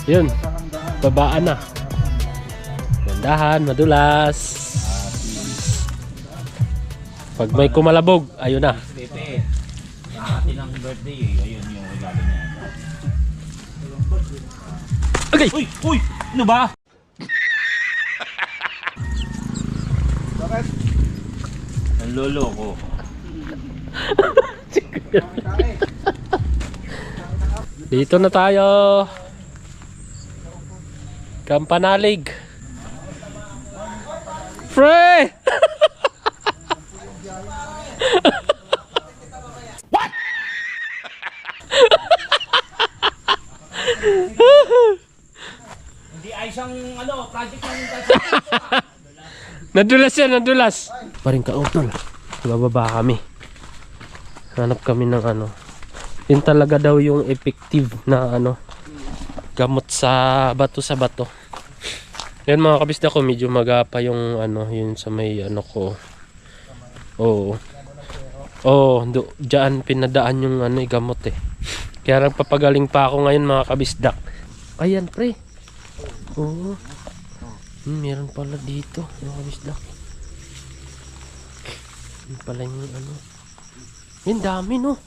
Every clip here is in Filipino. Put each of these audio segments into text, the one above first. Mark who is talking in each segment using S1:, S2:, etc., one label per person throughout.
S1: Yun, babaan na. Gandahan, madulas. Pag may kumalabog, ayun na.
S2: Pepe, atin ang birthday, ayun yung regalo niya.
S1: Okay.
S2: Uy! Uy! Ano ba?
S3: Bakit?
S2: Ang lolo ko.
S1: Dito na tayo. Kampanalig. Pre!
S2: What? Hindi ay isang project ng
S1: Nadulas yan, nadulas. Paring kautol. Bababa kami. Hanap kami ng Yun talaga daw yung effective na gamot sa bato bato. Yan mga kabisda ko, medyo magapa yung yun sa may ko. Oo. Oh, diyan pinadaan yung gamot eh. Kaya nagpapagaling pa ako ngayon mga kabisdak. Ayan pre. Oo. Meron pala dito mga kabisdak. Yun pala yung Yung dami no.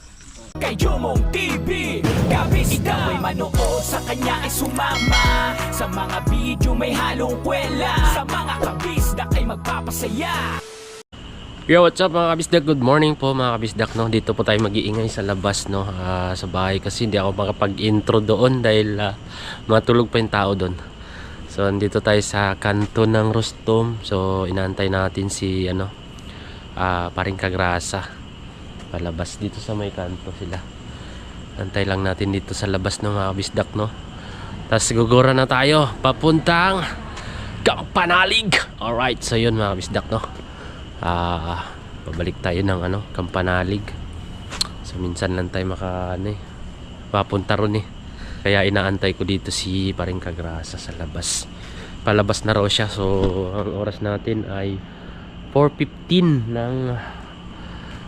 S4: Kay Jomong TV, kabisda may manood sa kanya ay sumama. Sa mga video may halong kwela. Sa mga kabisdak ay magpapasaya.
S1: Yo, what's up mga kabisdak? Good morning po mga kabisdak no. Dito po tayo mag-iingay sa labas no, sa bahay kasi hindi ako makapag-intro doon dahil matulog pa yung tao doon. So andito tayo sa kanto ng Rustom. So inaantay natin si paring Kagrasa. Palabas dito sa may kanto sila. Antay lang natin dito sa labas ng mga kabisdak no. Tapos gugura na tayo papuntang Kampanalig. Alright, so yun mga kabisdak no. Pabalik tayo ng Kampanalig. So minsan lang tayo papunta ron eh. Kaya inaantay ko dito si paring Kagrasa sa labas. Palabas na raw siya. So ang oras natin ay 4:15 ng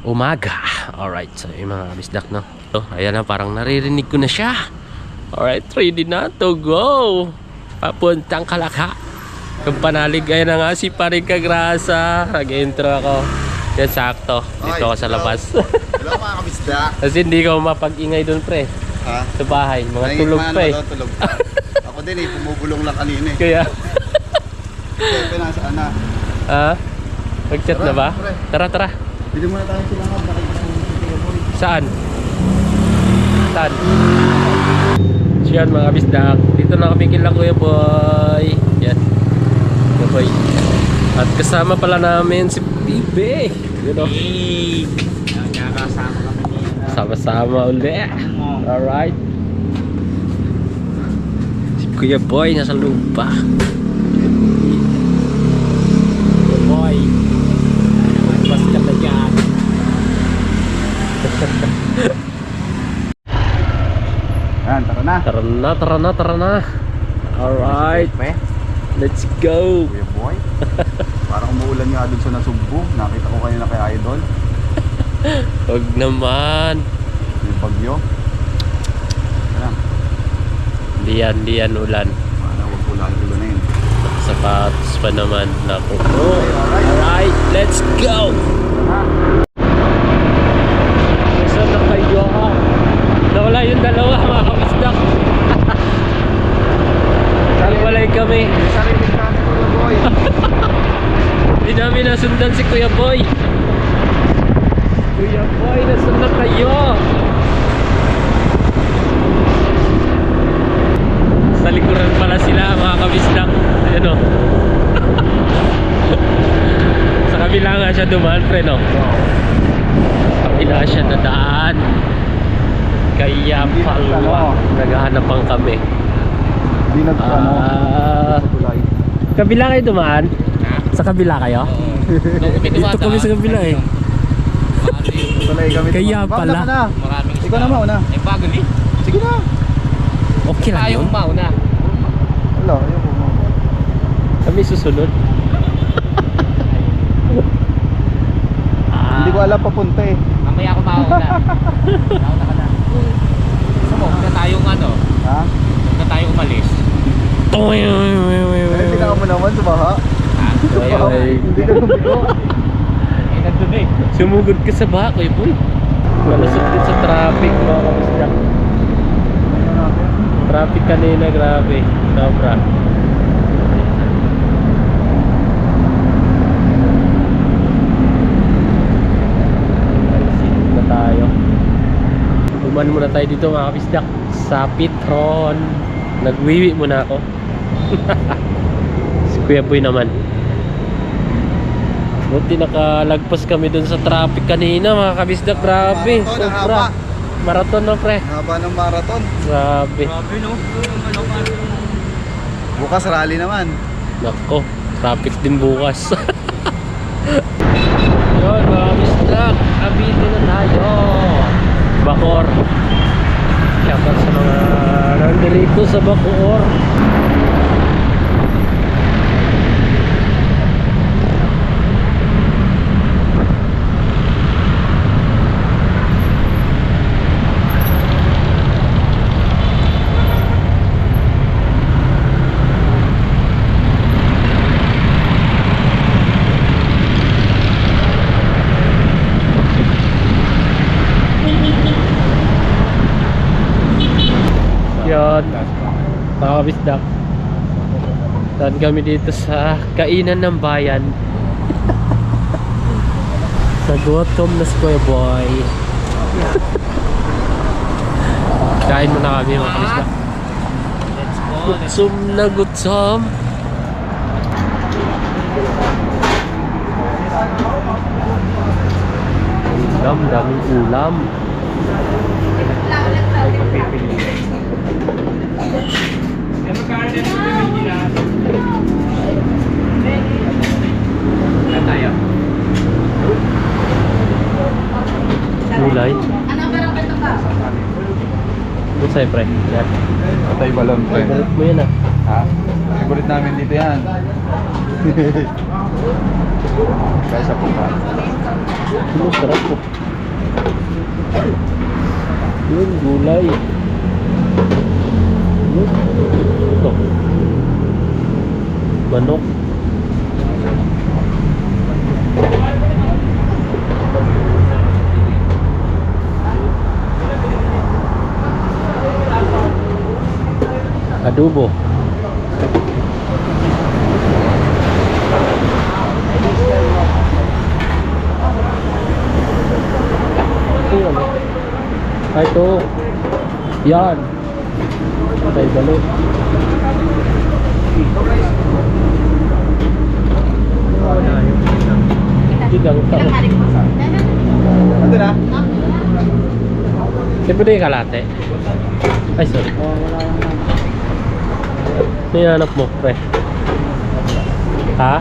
S1: umaga. Alright, so yung mga kabisdak no. So, ayan na, parang naririnig ko na siya. Alright, ready na to go. Papuntang Kalaka. Kampanalig, ayan na nga si paring Kagrasa. Nag-intro ako. Yan sakto. Dito ako sa labas.
S3: Hello mga kabisdak.
S1: Kasi hindi ko mapag-ingay doon pre.
S3: Ha?
S1: Sa bahay, mga tulog pa eh.
S3: Tulog pa. Ako din pumubulong lang kanina eh.
S1: Kaya
S3: Pepe, nasaan na?
S1: mag-chat na ba? Tara, tara.
S3: Bili muna tayo silang nakikita mo si Kuya Boy.
S1: Saan? Saan? Siyan mga kabisdak. Dito na kami kila Kuya Boy. Yan. Kuya Boy. At kasama pala namin si Bibe. You know?
S2: Nakakasama kami niya.
S1: Sama-sama ulit. Alright. Si Kuya Boy nasa lupa. Kuya Boy. Mas ka na dyan.
S3: Yan, tara na.
S1: Tara na, tara na, tara na. Alright. Let's go.
S3: Kuya Boy. Parang umuulan nga dun sa Nasugbu. Nakita ko kanina kay Idol.
S1: Huwag naman.
S3: Yung bagyo. Ayan.
S1: Di yan ulan.
S3: Parang huwag ulan na yun.
S1: Sapatos pa naman. Naku.
S3: Alright.
S1: Alright, let's go. Saan na kayo ha? Nawala yung dalawa mga kabisdak. Nagwalay kami.
S3: Sarili ka si Kuya Boy.
S1: Hindi namin nasundan si Kuya Boy. Kuya Boy, nasun na kayo. Sa likuran pala sila mga kabisdak. Ayan o. Sa kabila nga siya dumaan pre no. Sa kabila siya nadaan. Kaya pala naghahanapan kami.
S3: Hindi tulay.
S1: Kabila kayo dumaan? Sa kabila kayo? Dito kami sa kabila eh.
S3: Tulay kami.
S1: Kaya pala.
S2: Maraming
S3: Ikaw na mauna.
S2: Eh bago ni?
S3: Sige na.
S1: Okay lang yun.
S2: Tayong mauna.
S3: Wala, ayoko mo.
S1: Kami susunod.
S3: Hindi ko alam papunta eh.
S2: Mamaya ako mauna. Mauna ka na. Gusto mo, huwag na tayong
S3: Ha?
S2: huwag na tayong umalis.
S3: Ay, tinaka mo naman sa baha. Hindi ka lumiko.
S2: Nandun eh.
S1: Sumugod ka sa baha, Kuya Boy. Malusot din sa traffic, mga kabisdak. Traffic kanina, grabe. Sobra. Sit na tayo. Duman muna tayo dito, mga kabisdak, sa Petron. Nagwiwi muna ako. Si Kuya Boy naman. Buti nakalagpas kami dun sa traffic kanina, mga kabisdak. Grabe,
S3: Marathon,
S1: sobra.
S3: haba.
S1: Marathon na, pre.
S3: Haba ng marathon.
S1: Grabe.
S2: Grabe no.
S3: Bukas rally naman.
S1: Nako, traffic din bukas. Yun, mga kabisdak, Cavite na tayo. Bacoor. Shoutout sa mga nandito sa Bacoor. Yun, mga kabisdak, saan kami dito sa kainan ng bayan. Sa gutom na Kuya Boy. Kain muna kami, mga kabisdak.
S2: Let's go.
S1: Gutom na gutom. Ulam, daming ulam. Gulay.
S5: Ano barang ito ka?
S1: Ito sa'yo, pre. Yan.
S3: Patay balon, pre.
S1: Favorite mo yan, ah.
S3: Ha? Favorite namin dito yan. Kaya sa pupa.
S1: Ano, sarap po. Yun, gulay. Yun. Ito. Manok. Adobo. Ito. Yan. Patay balot. Tigang tao.
S3: Ando na?
S1: Siyempre na yung kalate. Ay, sorry. Ano yung hanap mo, pre? Ha?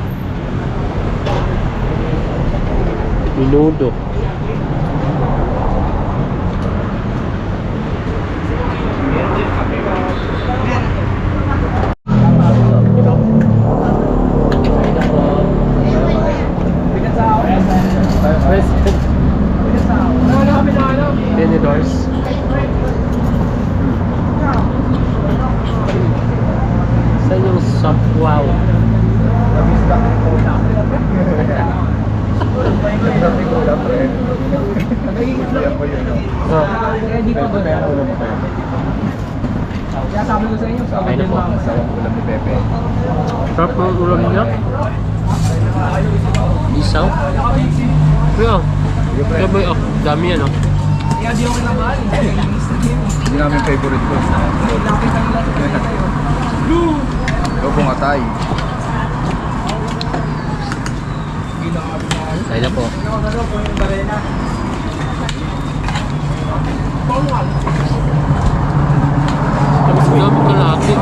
S1: Minudo. Tenedors. Saan yung sapwaw? Ay na po.
S3: Ulam ni Pepe.
S1: Sarap ng ulam niya. Isaw. Kaya, kaya ba oh, dami yan oh.
S3: Hindi namin favorite ko. Lobong atay.
S1: Ay na po. Tapos dami kalahati.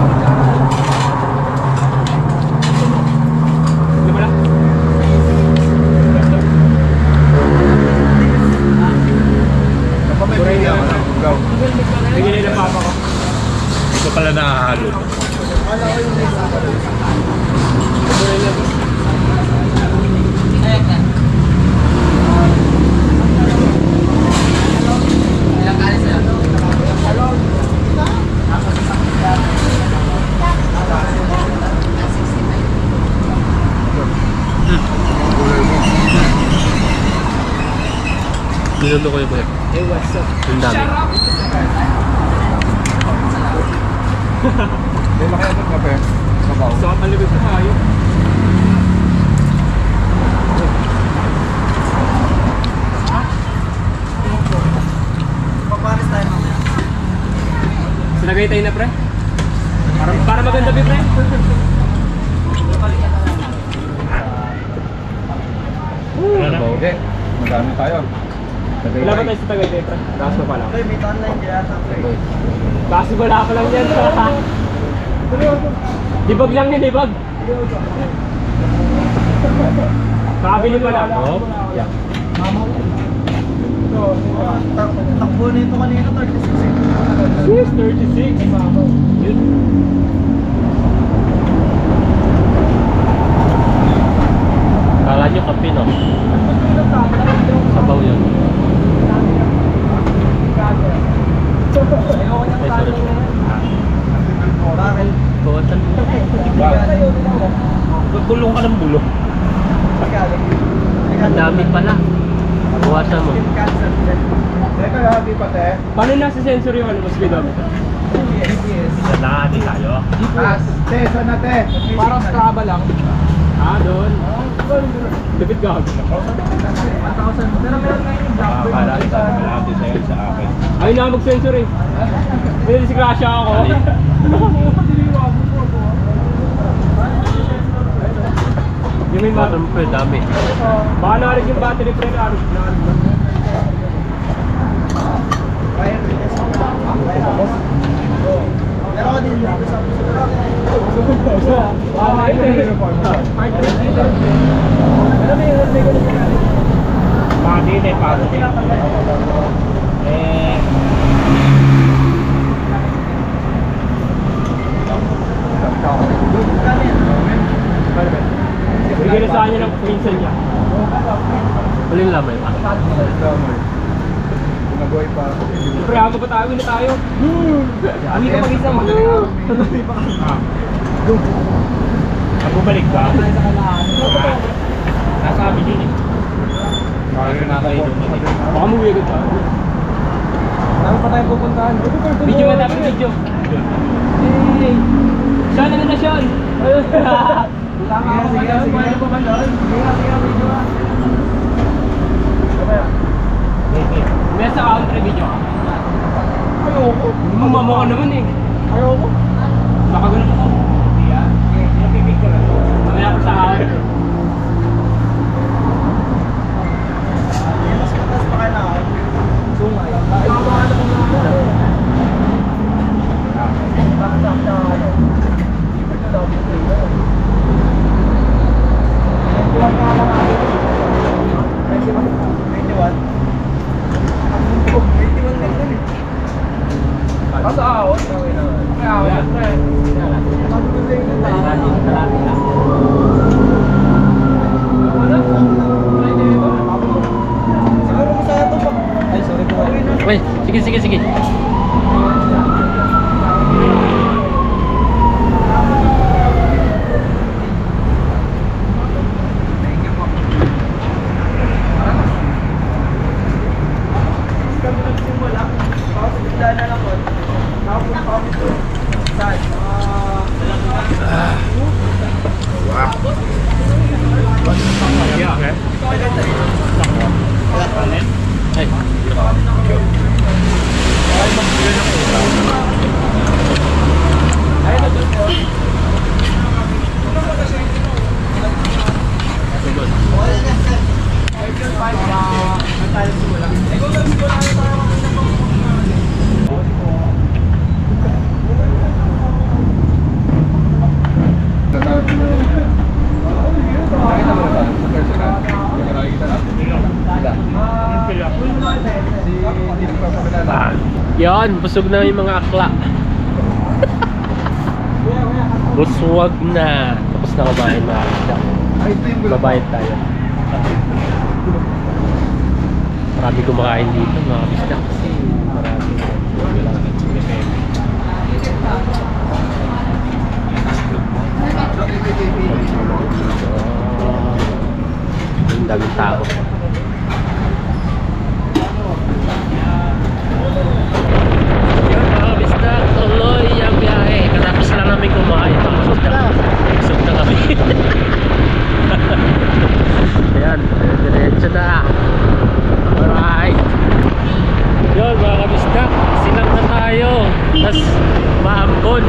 S2: Ito pala nakahalo.
S1: Niluto ko yung buhay.
S2: Hey, what's up?
S1: Ang dami.
S3: May makayabot ka pe. Sabaw.
S2: Sa kalibig na tayo. Sinagay tayo na, pre? Para maganda, pre?
S3: Okay. Madami tayo.
S2: Wala ba tayo sa Tagaytay, pre? Taas pa pala.
S3: May online kaya sa
S2: Kaso wala pa lang yan. Dibag lang yan, dibag. Nakabili pa lang.
S1: Oh. Yeah.
S3: Takbo na ito kanina 36.
S2: Yes, 36. Yun.
S1: Kala nyo kape, no? Sabaw yun. Ay, sorry.
S3: Bakit?
S1: Bawasan mo. Gulong ka ng bulong. Ang dami pala. Bawasan mo.
S3: Teka lang, di pa te.
S2: Paano nasa sensory ano mas speedometer?
S1: Isa na, di tayo.
S3: Te, saan na te?
S2: Parang Strava lang. Ah, doon. Lupit ka.
S3: Akala ko sa malapit sa'yo sa akin.
S2: Ayun na mag-sensory. May disgrasya ako. Yung may
S1: Bottom pa, dami.
S2: baka narig yung battery pre na arig na.
S3: Pero ako din dito sa
S2: Pakatite, pakatite. Bigyan na sa kanya ng pinsan niya.
S1: Walang lamay pa.
S3: Nagawa pa.
S2: Siyempre, ako pa tayo, na tayo. Hindi ka mag-isa mo. Bumalik ka? Nasa amin yun eh. Baka muwi agad tayo. Saan pa tayo pupuntahan? Video ba dapat video? Hey! Sean, ano na Sean? Tama ako ba yun? Pwede pa ba doon? Sige, video ka. May sa country video ka? Ayoko. Mumamo ka naman eh. Ayoko. Baka ganun ako. Hindi ah. Pinapipig ko lang. Mamaya ko sa country.
S3: Mas matas pa kayo na ako. Sungay. Basta ahon. May ahon. Siguro masaya ito pa. Ay, sorry po.
S1: Uy, sige, sige, sige. Yan, busog na yung mga akla. Buswag na. Tapos na kumain mga akla. Babayad tayo. Marami kumakain dito mga bisda kasi marami. Ang daming tao. Alright. Yun mga kabisdak, silang na tayo. Tapos maambon.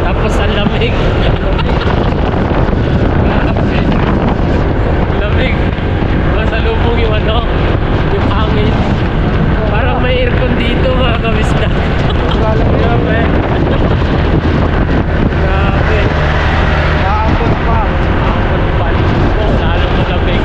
S1: Tapos ang lamig. Lamig. Masalubong yung ano, yung hangin. Parang may aircon dito mga kabisdak. Grabe. Grabe.
S3: Nakakot pa.
S1: Ang palit mo, lalong malamig.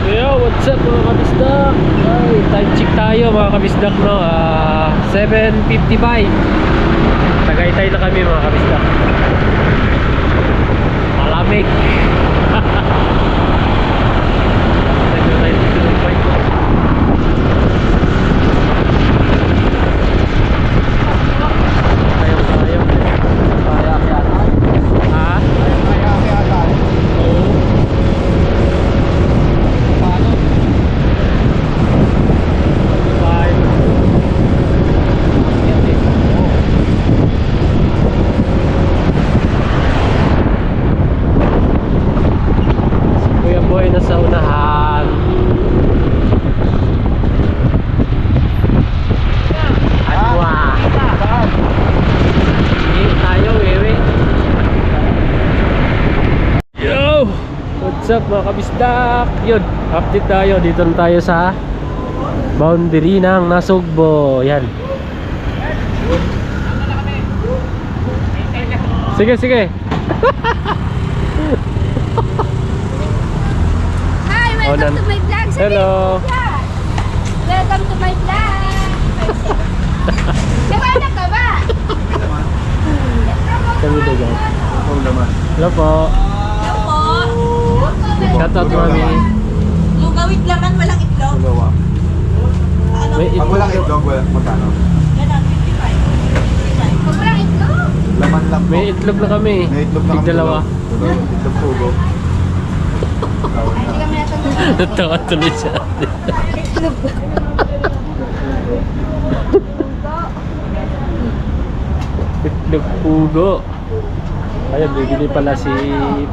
S1: Yo, what's up mga kabisdak? Ay, time check tayo mga kabisdak, no? 7:55. Tagaytay na kami mga kabisdak. Malamig. Ha? Oo. Kuya Boy nasa unahan. Atwa. Hindi tayo, wewe. Yo! What's up mga kabisdak? Yun, update tayo. Dito na tayo sa boundary ng Nasugbo. Yan. Sige, sige.
S5: Hi, welcome to my vlog. Sabi
S1: Hello.
S5: mo, yeah. Welcome to my vlog. Nakahanap ka ba?
S1: Kami na guys.
S3: Oo naman.
S1: Hello po.
S5: Hello po.
S1: Shoutout mami.
S5: Lugawit laman, walang itlog.
S3: Dalawa.
S5: Ano?
S1: May
S3: Pag walang itlog, magkano?
S5: Ganun, 55. Pag walang itlog.
S3: Laman lang po.
S1: May itlog na kami.
S3: May itlog na kami.
S1: Dalawa.
S3: Itlog sugo. Tawad
S5: Hindi
S3: na.
S5: kami natulog.
S1: Natawa tuloy siya.
S5: Itlog.
S1: Itlog pugo. Ayun, bibili pala si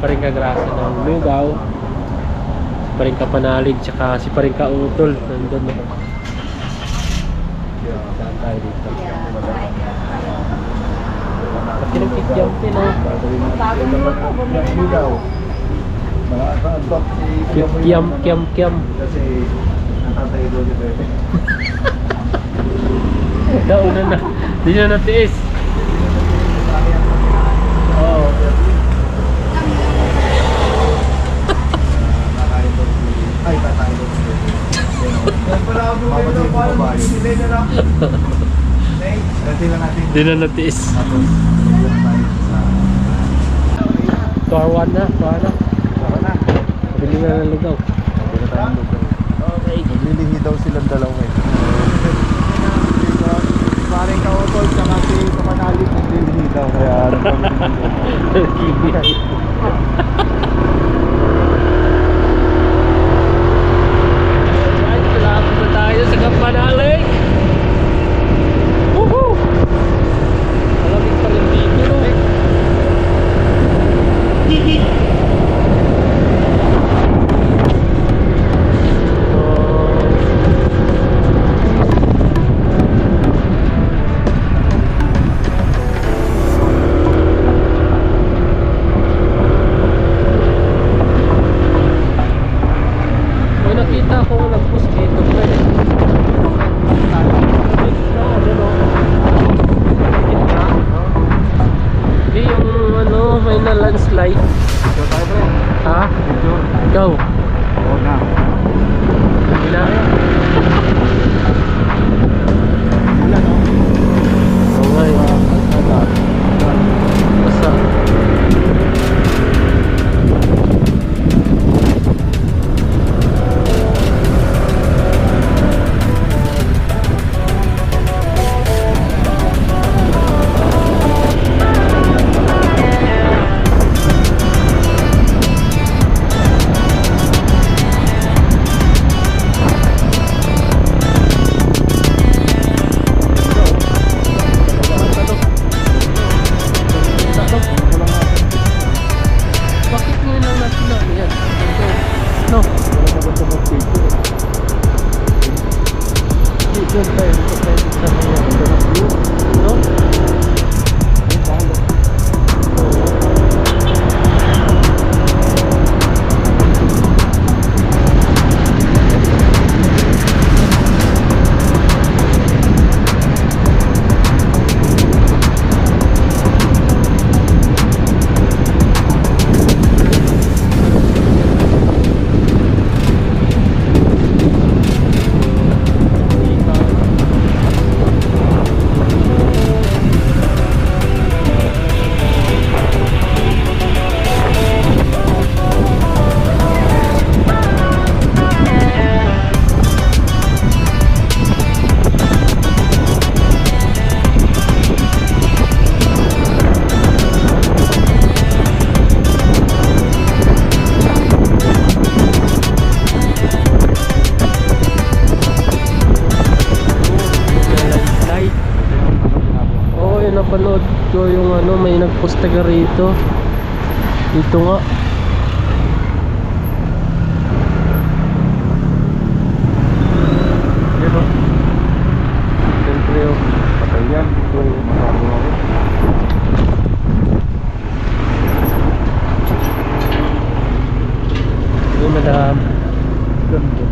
S1: Paring Kagrasa ng lugaw. Paring Kapanalig, tsaka si Paring Kautol. Nandun na. Saan tayo dito? Pati ng kikyam pin, oh.
S3: Lugaw. Nakakabak si
S1: Kikyam, kiam, kiam.
S3: Kasi natatay doon si Bebe.
S1: Dauna na. Di na natiis. Oo.
S3: Nakain doon si... Ay, tatay doon si Bebe. Mapatid yung babae. Kasi lang natin.
S1: Di na natiis.
S3: Tapos, doon tayo sa...
S1: Tuarwan na, tuarwan na.
S3: Tara na.
S1: Bili na ng lugaw.
S3: Hindi na tayong lugaw.
S1: Okay.
S3: Maglilihi daw silang dalawa eh. Paring Kautol tsaka si Kapanalig naglilihi daw. Kaya nagpamili ng
S1: Alright, malapit na tayo sa Kapanalig. Woohoo! Malamig pa rin dito, no? May nakita ko nag-post dito. Hindi yung ano, may na landslide.
S3: Video tayo pre.
S1: Ha?
S3: Video.
S1: Go.
S3: Oo na.
S1: Hindi na.
S3: Wala no?
S1: Okay. Basta. Doon tayo, dito tayo sa mga ganda ng view. No? Light. Oo, yun napanood ko yung ano, may nagpost taga rito. Dito nga. Yan o. Siyempre o.
S3: Patay yan. So, masabi ako.
S1: Hey madam.
S3: Ganda.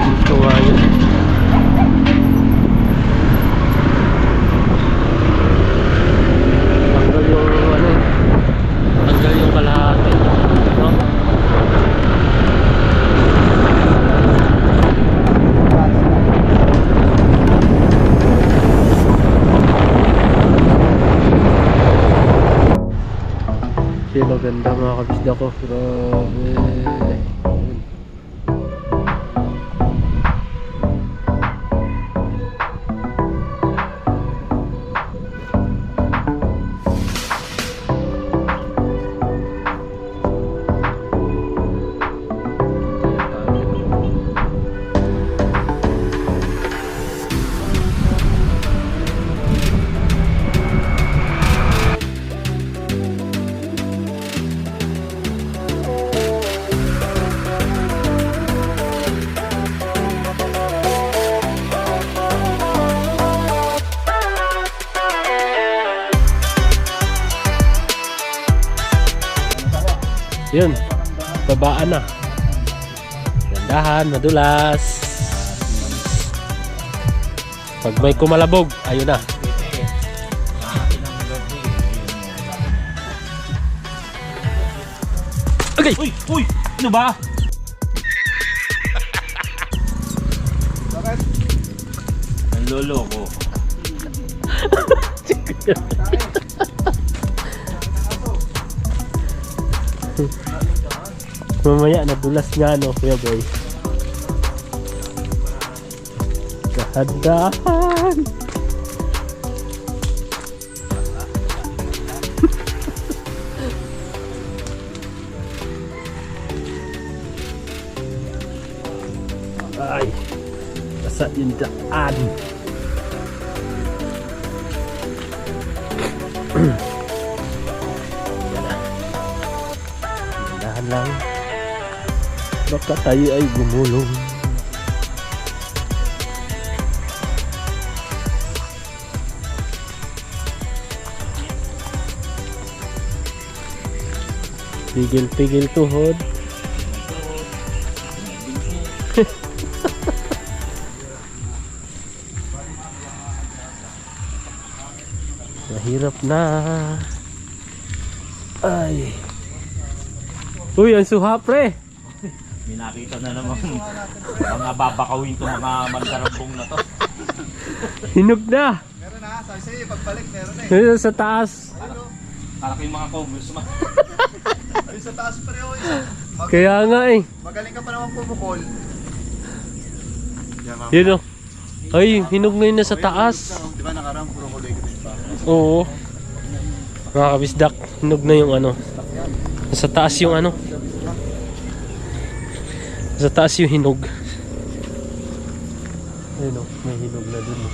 S1: Dito nga yun. Tanggal yung ano. Tanggal yung kalahati. No? Sino ganda mga kabisda ko. Grabe. Yun, babaan na. Gandahan, madulas. Pag may kumalabog, ayun na. Okay.
S2: Uy! Uy! Ano ba?
S3: Bakit?
S2: Ang lolo ko.
S1: Mamaya nadulas nga no, kuya boy. Kahandahan. Ay, nasa yung daan. Dahan lang. Baka tayo ay gumulong. Pigil-pigil tuhod. Mahirap na. Ay. Uy, ang suha pre.
S2: May nakita na naman mga babakawin to mga mandarambong na to.
S1: Hinog na.
S3: Meron na. Sabi sa'yo, pagbalik meron na eh.
S1: Ayun sa taas.
S2: Para kayong mga congressman.
S3: Ayun sa taas pa rin ako.
S1: Kaya nga eh.
S3: Magaling ka pa naman pumukol.
S1: Yun o. Ay, hinog na yun na sa taas.
S3: Di ba nakarang puro kulay ka din pa?
S1: Oo. Mga kabisdak, hinog na yung ano. Sa taas yung ano. Sa taas yung hinog. Ayun o, may hinog na dun.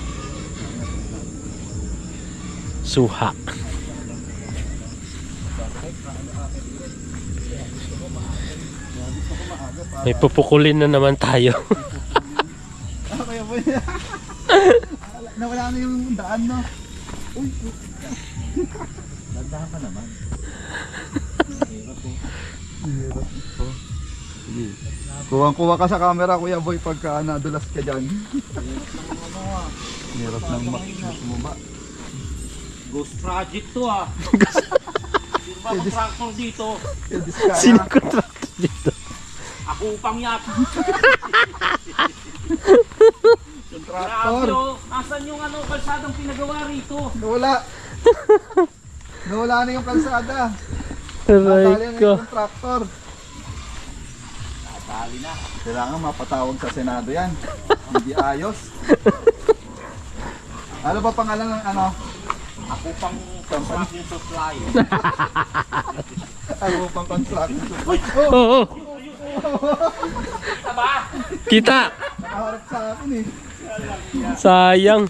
S1: Suha. May pupukulin na naman tayo.
S3: Kaya po nawala na yung daan, no? Uy, dandahan pa naman. Kuwang-kuwa ka sa camera, Kuya Boy, pagka nadulas ka dyan. Hirap ng bumaba.
S2: Ghost project to ah. Sino ba contractor dito?
S1: Sino contractor dito?
S2: Ako upang yak.
S3: Contractor!
S2: Asan yung kalsadang pinagawa rito?
S3: Nawala! Nawala na yung kalsada.
S1: Aray
S3: Natali na
S1: ko.
S3: yung contractor.
S2: Natali na.
S3: Kailangan mapatawag sa Senado yan. Hindi ayos. Ano ba pangalan ng ano?
S2: Ako pang construction supply.
S3: Ano pang construction?
S1: Oo.
S2: Taba!
S1: Kita.
S3: Nakaharap sa akin eh.
S1: Sayang.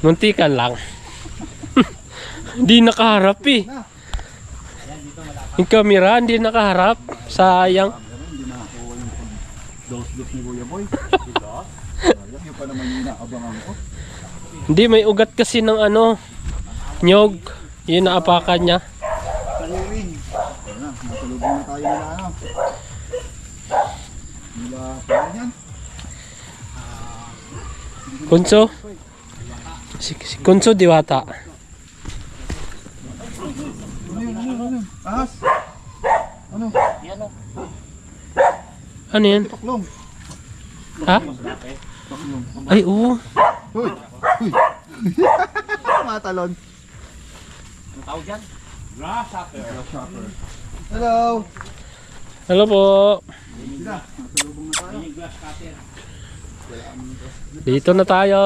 S1: Muntikan lang. Hindi nakaharap eh. Yung camera hindi nakaharap. Sayang.
S3: Hindi nakakuha yung dos-dos ni Kuya Boy. Yung pa naman yung inaabangan ko.
S1: Hindi, may ugat kasi ng ano, nyog. Yun naapakan niya.
S3: Kaliling. Ayan na, nasalubong na tayo nila ano. Nila pa yan.
S1: Kunso? Si Kunso Diwata.
S3: Ano? Ahas? Ano?
S1: Ano yan?
S3: Paklong.
S1: Ha?
S3: Paklong.
S1: Ay, oo.
S3: Uy! Uy! Matalon.
S2: Ano tawag dyan? Grasshopper.
S3: Hello!
S1: Hello po.
S3: Sila, nasalubong na tayo.
S2: Yung grass cutter.
S1: Dito na tayo.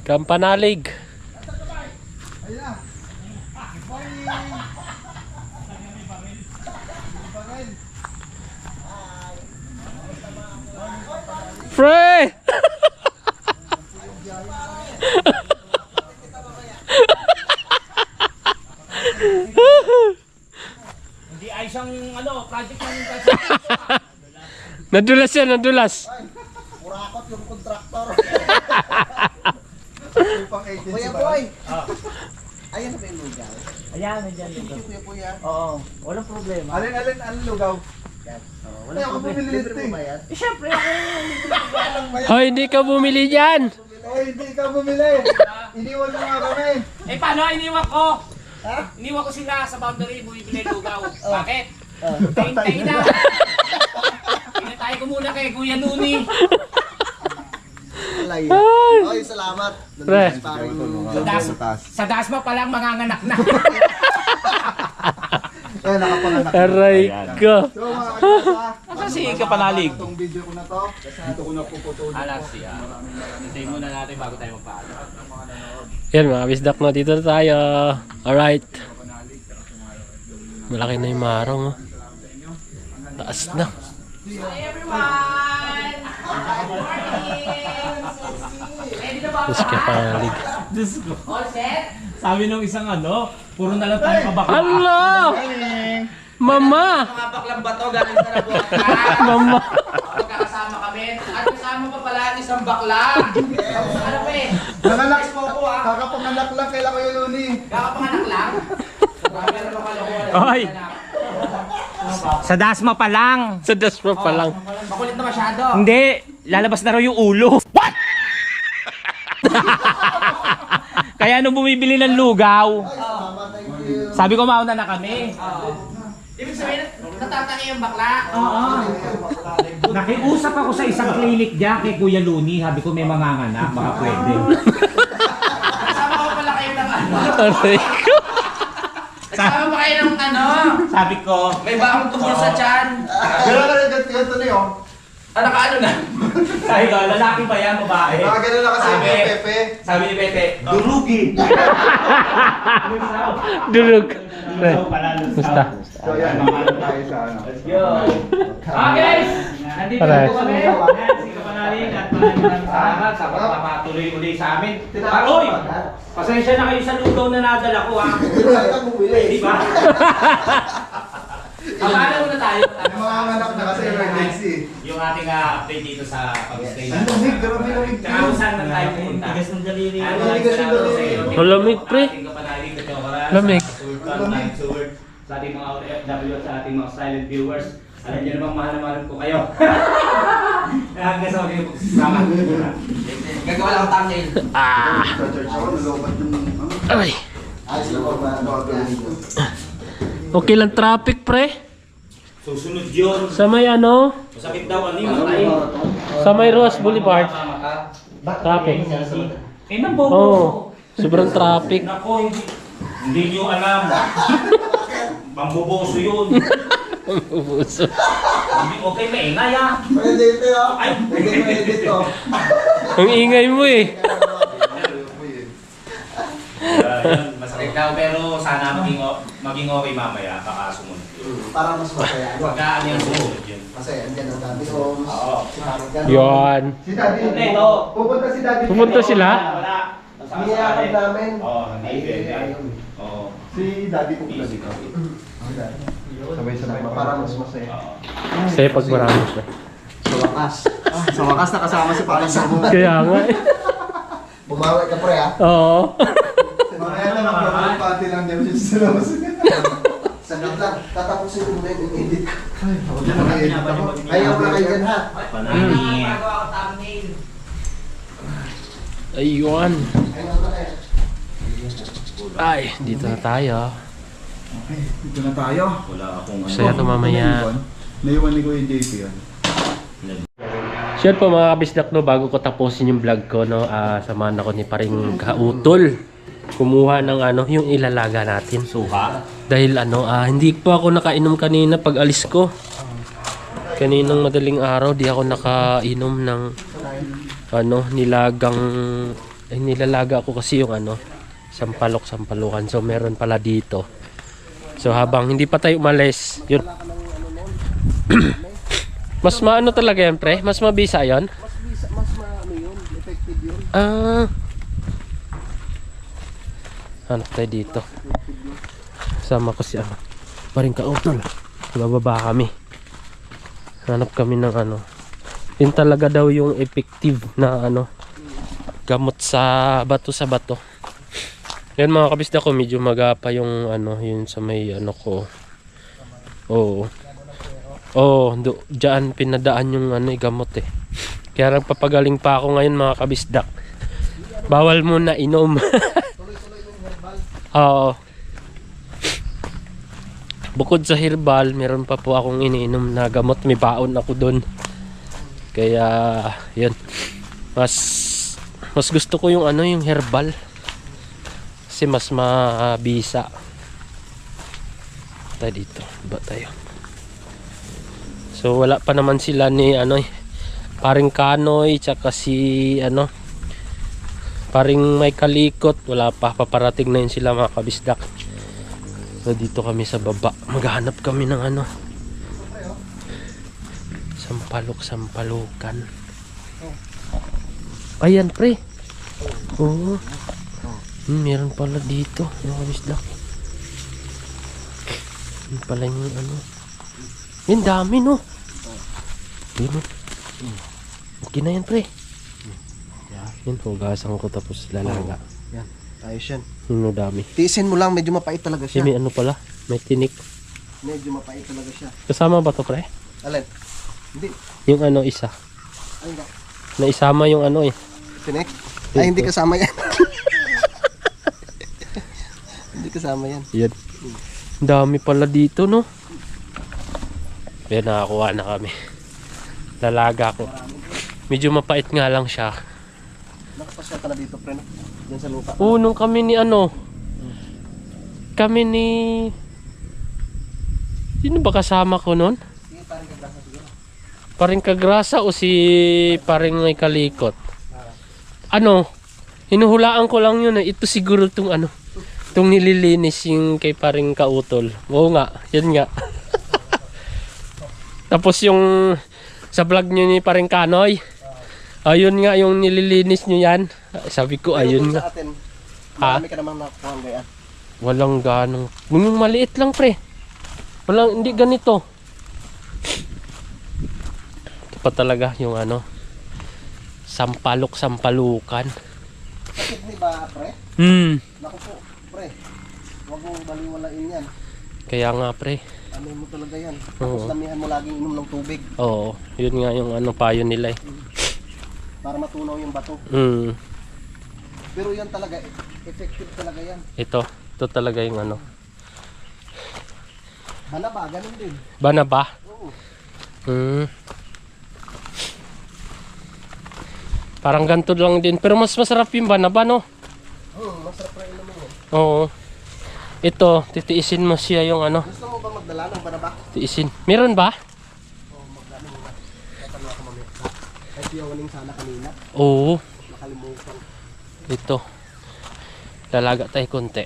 S1: Kampanalig.
S3: Ayun na!
S1: Pre!
S2: Hindi ay isang project ng kalsada.
S1: Nadulas yan, nadulas.
S3: Kurakot yung kontraktor. Upang agency
S6: Kuya
S3: ba?
S6: Boy! Ayan na ba yung lugaw?
S2: Ayan, nandiyan dito.
S6: Kuya Kuya.
S2: Oo, walang problema.
S3: Alin, ang lugaw? Ay, ako bumili
S6: Libre
S3: nito
S6: mo ba
S3: eh.
S6: yan?
S2: Siyempre,
S1: Hoy, hindi ka bumili dyan.
S3: Oy, hindi ka bumili. Iniwan mo nga kami.
S2: paano iniwan ko? Iniwan ko sila sa boundary, bumibili lugaw. Bakit? Tayin na. Pinatay ko muna kay Kuya Nuni.
S6: Alay. Oy, salamat.
S1: Pre.
S2: Sa Dasma pa lang manganganak na.
S3: Eh, nakapanganak.
S1: Aray ko.
S3: So mga kagasa,
S2: Asan si Kapanalig?
S3: itong video ko na to, dito ko na puputulin.
S2: Alas siya. Hintayin muna natin bago tayo magpaalam.
S1: Yan mga bisdak na, dito na tayo. Alright. Malaki na yung marong. Oh. Taas na. Mas kapanalig.
S2: All set? Sabi nung isang puro na lang tayo kabakla.
S1: Hello! Mama!
S6: Mga baklang bato galing sa nabuatan.
S1: Mama!
S6: Magkakasama kami. At kasama pa pala ang isang bakla. Ano pa eh?
S3: Nanganak po ako ah. Kakapanganak lang kailan ko yung luni.
S6: Kakapanganak lang? Meron pa kalokohan.
S2: Oy! Sa Dasma pa lang.
S1: Sa dasma pa lang.
S6: Makulit na masyado.
S2: Hindi, lalabas na raw yung ulo. What? Kaya nung bumibili ng lugaw, sabi ko mauna na kami.
S6: Ibig sabihin, natatangi yung bakla.
S2: Oo. Nakiusap ako sa isang clinic dyan kay Kuya Luni. Sabi ko may manganganak, baka pwede.
S6: Kasama ko pala kayo ng
S1: Aray ko.
S6: Kasama pa kayo ng
S2: Sabi ko,
S6: may bakong tumor sa tiyan.
S3: Gano'n na rin ganito na yun.
S6: Nakaano na?
S2: sabi ko, lalaki ba yan, babae?
S3: Nakagano na kasi yung
S2: Sabi.
S3: Pepe.
S2: Sabi ni Pepe, durugi.
S1: Durug. Pre, musta?
S3: So yan, mamalo tayo sa ano.
S2: Let's go. Ah guys, nandito
S1: Pare.
S2: po kami. Yan, si Kapanaling at maraming salamat sa pagpapatuloy uli sa amin. Oy! Pasensya na kayo sa lugaw na nadala ko ha. Di ba? Paano muna tayo?
S3: Mga anak na kasi emergency.
S2: Yung ating update dito sa pag-stay
S3: Ang lamig, grabe lamig.
S2: Tsaka kung saan na tayo pumunta. Tigas ng daliri.
S3: Tigas ng daliri.
S1: Ang lamig, pre. Lamig.
S2: Lamig. Sa ating mga OFW at sa ating mga silent viewers. Alam niyo namang mahal na mahal ko kayo. Hanggang sa mga sama.
S6: Gagawa lang ang thumbnail.
S3: Sa church ako, nalobat yung ano.
S1: Ay.
S3: Ayos na ba?
S1: Okay lang traffic, pre.
S2: Susunod yun.
S1: Sa may ano?
S2: Masakit daw ano yung matay.
S1: Sa may Roas Boulevard. Traffic.
S2: Eh, nang bobo.
S1: Oo. Sobrang traffic.
S2: Nako, hindi nyo alam. Mamboboso yun.
S1: Ubuso.
S2: Hindi okay, maingay ah.
S3: Pwede ito yun.
S2: Ay,
S3: Pwede ito.
S1: Ang ingay mo eh.
S2: masakit daw pero sana maging okay mamaya baka sumunod yun.
S3: Para mas masaya.
S2: Pagka ano yung sumunod yun.
S3: Kasi andyan ang Daddy Homes.
S2: Oo.
S1: Yon.
S3: Si Daddy.
S2: Ito.
S3: Pupunta si Daddy.
S1: Pupunta sila?
S2: Wala.
S3: Niyakap namin.
S2: Oo, nandito yan. Oo.
S3: Si Daddy pupunta dito. Sabay-sabay. Para mas masaya.
S2: Oo.
S1: Sa'yo pag marami siya.
S3: Sa wakas. Sa wakas nakasama si Paring Sabu.
S1: Kaya nga eh.
S3: Bumawi ka pre ah.
S1: Oo.
S3: Mamaya na mag-promote party lang din siya sa labas. Saglit lang, tatapusin ko muna yung edit ko. Ay, ako dyan naka-edit ako. Ayaw na kayo dyan ha.
S2: Panangin.
S6: Gagawa ko thumbnail.
S1: Ayun.
S3: Ayaw na kayo.
S1: Ay, dito na tayo.
S3: Okay, dito na tayo.
S2: Wala akong ano.
S1: Saya to mamaya.
S3: Naiwan ni Kuya JP yan.
S1: So yun po mga kabisdak, no, bago ko tapusin yung vlog ko, no, samahan ako ni Paring Kautol. Kumuha ng ano, yung ilalaga natin.
S2: Suha.
S1: Dahil ano, hindi po ako nakainom kanina pag alis ko. Kaninang madaling araw, di ako nakainom ng ano, nilalaga ako kasi yung ano, sampalukan. So meron pala dito. So habang hindi pa tayo umalis, yun. Mas maano talaga yan, pre? Mas mabisa yan?
S3: Mas maano yun, effective yun.
S1: Hanap tayo dito. Sama ko si ano, Paring Kautol. Bababa kami. Hanap kami ng ano. Yun talaga daw yung effective na ano, gamot sa bato. Yan mga kabisda ko, medyo magapa yung ano, yun sa may ano ko. Oo. Oh, diyan pinadaan yung ano, gamot eh. Kaya nagpapagaling pa ako ngayon mga kabisdak. Bawal muna inom. Oo. Bukod sa herbal, meron pa po akong iniinom na gamot. May baon ako doon. Kaya, yun. Mas gusto ko yung ano, yung herbal. Kasi mas mabisa. Tayo dito. Ba tayo? So wala pa naman sila ni ano, Paring Kanoy, tsaka si ano, Paring May Kalikot, wala pa, paparating na yun sila mga kabisdak. So dito kami sa baba, maghahanap kami ng ano, sampalukan. Ayan pre. Oo. Meron pala dito mga kabisdak. Yun pala yung ano. Yan dami no. Yun. Okay na yan pre. Yan, hugasan ko tapos lalaga.
S3: Yan, ayos yan.
S1: Yun dami.
S3: Tiisin mo lang, medyo mapait talaga siya.
S1: May ano pala, may tinik.
S3: Medyo mapait talaga siya.
S1: Kasama ba to pre?
S3: Alin? Hindi.
S1: Yung ano isa.
S3: Ay, hindi.
S1: Naisama yung ano eh.
S3: Tinik? Ay, hindi kasama yan. Hindi kasama yan.
S1: Yan. Dami pala dito no. Kaya nakakuha na kami. Lalaga ko. Medyo mapait nga lang siya.
S3: Nakapasya ka na dito, pre, no? Diyan sa lupa.
S1: Nung kami ni ano, kami ni, sino ba kasama ko nun? Paring Kagrasa o si Paring May Kalikot? Ano, hinuhulaan ko lang yun eh. Ito siguro itong ano, Itong nililinis yung kay paring kautol. Oo nga, yan nga. Tapos yung sa vlog nyo ni paring Kanoy. Ayun nga yung nililinis nyo yan. Sabi ko ayun nga.
S3: Sa atin,
S1: Ha?
S3: marami ka namang nakuha ang gayaan.
S1: Walang ganong. Yung maliit lang pre. Walang, hindi ganito. Ito pa talaga yung ano. Sampalukan.
S3: Sakit ni ba, pre? Naku po, pre. Huwag mong baliwalain yan.
S1: Kaya nga pre.
S3: Ano mo talaga yan.
S1: Oo.
S3: Tapos damihan mo laging inom ng tubig
S1: Oo, yun nga yung ano payo nila eh.
S3: para matunaw yung bato. Pero yan talaga, effective talaga yan.
S1: Ito talaga yung ano.
S3: Banaba, ganun din.
S1: Bana ba?
S3: Oo.
S1: Parang ganito lang din. Pero mas masarap yung banaba, no?
S3: Masarap na inom mo.
S1: Oo. Ito, titiisin mo siya yung ano.
S3: Gusto mo ba magdala ng banaba?
S1: Tiisin. Meron ba?
S3: Oo, magdala muna. Tatanong ako mamaya. Ay, piyawaling sana kanina.
S1: Oo.
S3: Nakalimutan.
S1: Ito. Lalaga tayo konti.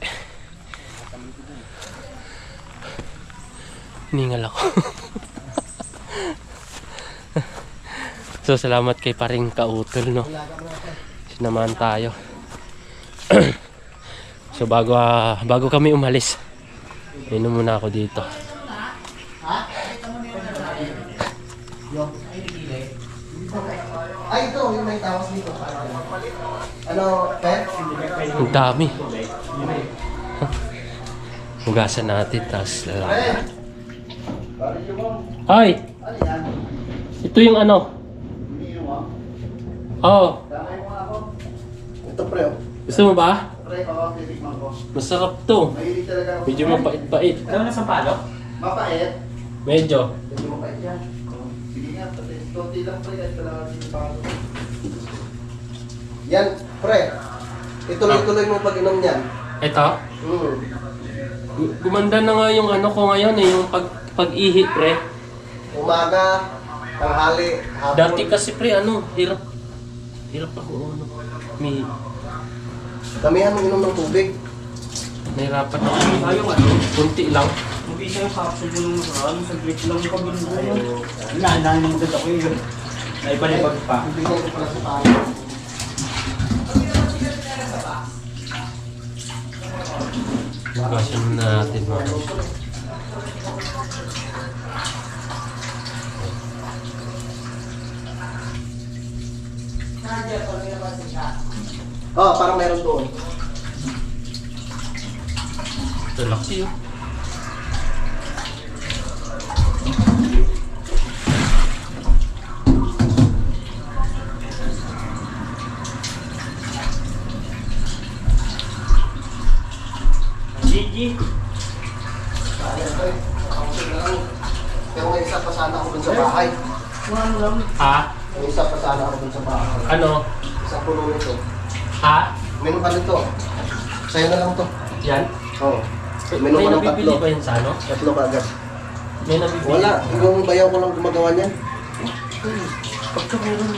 S1: Ningal ako. So, salamat kay paring kautol, no? Sinamahan tayo. So, bago kami umalis, inom muna ako dito.
S3: Ay, ito, yung may tawas dito. Ano, pet?
S1: Ang dami. Hugasan natin, tapos lalaga. Ay!
S3: Ano yan?
S1: Ito yung ano? Oo.
S3: Damay mo ako. Ito, pre, oh.
S1: Gusto mo ba?
S3: Pre, oo, titikman ko.
S1: Masarap to.
S3: Mahilig talaga ako.
S1: Medyo mapait-pait.
S2: Alam mo na sa palo?
S3: Mapait.
S1: Medyo.
S3: Medyo mapait yan. Sige nga, pati. Konti lang, pre, kahit talaga hindi pa ako. Yan, pre. Ituloy-tuloy mo pag-inom niyan.
S1: Ito. Gumanda na nga yung ano ko ngayon eh, yung pag-ihi pre.
S3: Umaga, tanghali, hapon.
S1: Dati kasi pre ano, hirap ako ano. May
S3: Damihan mo inom ng tubig.
S1: nahirapan ako. Ayaw ano, kunti lang.
S2: Mabisa yung capsule mo nung nakaraan, saglit lang yung pag-inom. Inaanahan yung dad ako yun. Naibalibag pa.
S3: Ibigay ko pala sa tayo.
S1: Hugasan na natin mga.
S3: Oh, parang meron doon.
S1: Ito laki oh.
S2: Gigi.
S3: Pero may isa pa sana ako dun sa bahay.
S1: Ha?
S3: May isa pa sana ako dun sa bahay.
S1: Ano?
S3: Isang puno nito.
S1: Ha?
S3: Meron pa nito. Sa'yo na lang to.
S1: Yan?
S3: Oo.
S1: May
S3: Meron pa ng
S1: nabibili
S3: tatlo.
S1: ba yun sa ano?
S3: Tatlo ka agad.
S1: May nabibili?
S3: Wala. Yung bayaw ko lang gumagawa niyan.
S1: Pagka meron.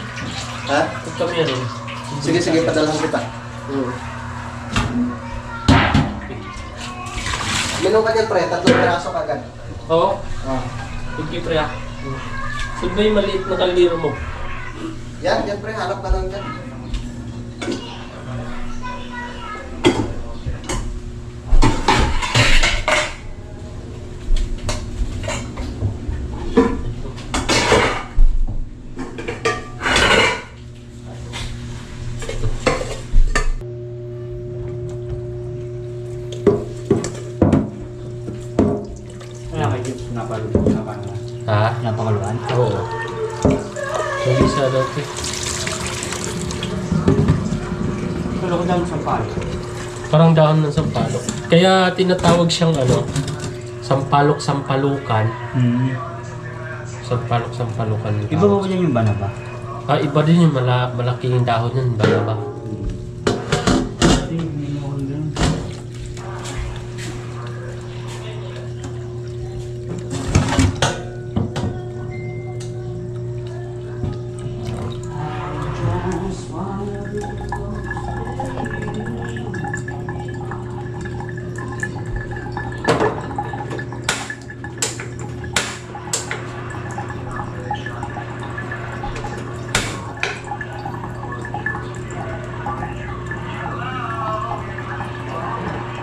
S3: Ha?
S1: Pagka meron.
S3: Sige, sige. Padalhan kita. Minum ka niyan, pre. 3 piraso ka agad.
S1: Oo.
S3: Ah.
S1: Thank you pre ah. Saan ba yung maliit na kaldero mo?
S3: Yan, yan, pre. Hanap ka lang dyan.
S2: Wala kayo napalo.
S1: Ha?
S2: Napakaluan?
S1: Oo. Hindi sa dati.
S2: Pero ko dami sa palo.
S1: Parang dahon ng sampalok. Kaya tinatawag siyang ano, sampalok-sampalukan. Sampalok-sampalukan.
S2: Iba ba dyan yung banaba?
S1: Ah, iba din yung malaking dahon yun, banaba.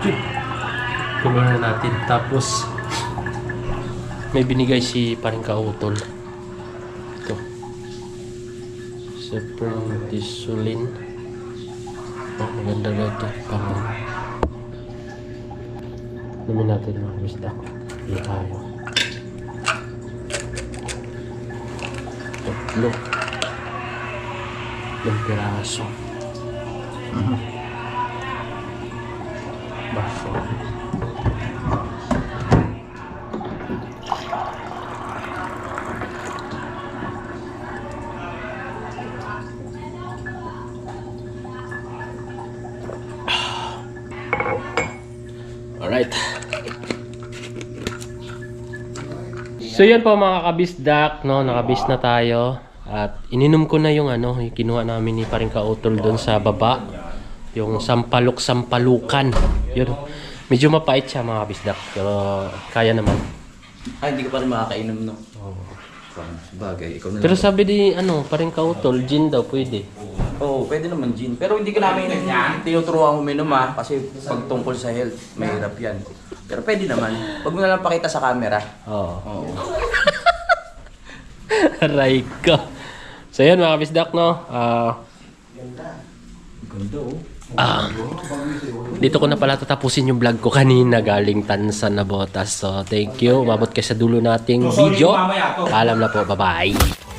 S1: Kunin na natin. Tapos, may binigay si paring kautol. Ito. Seprendisolin. Oh, maganda na ito. Namin natin mga kabisda. Hindi tayo. Tatlo. 5 piraso. Baso. Alright. So yan po mga kabisdak, no, nakabis na tayo. At ininom ko na yung ano, yung kinuha namin ni paring kautol doon sa baba. Yung sampalukan. Yun. Medyo mapait siya mga kabisdak, pero kaya naman.
S2: Ay, hindi ko pa rin makakainom, no? Oo. Bagay, ikaw na lang.
S1: Pero sabi di ano, paring kautol, gin daw pwede.
S2: Oo, pwede naman gin. Pero hindi ko namin tinuturuan uminom kasi pag tungkol sa health, mahirap yan. Pero pwede naman. Huwag mo na lang pakita sa camera.
S1: Oo.
S2: Oo.
S1: Aray ko. So yan mga kabisdak, no.
S2: Ganda, oh.
S1: Dito ko na pala tatapusin yung vlog ko kanina galing Tansan na Botas. So thank you. Umabot kayo sa dulo nating video. Paalam na po. Bye-bye.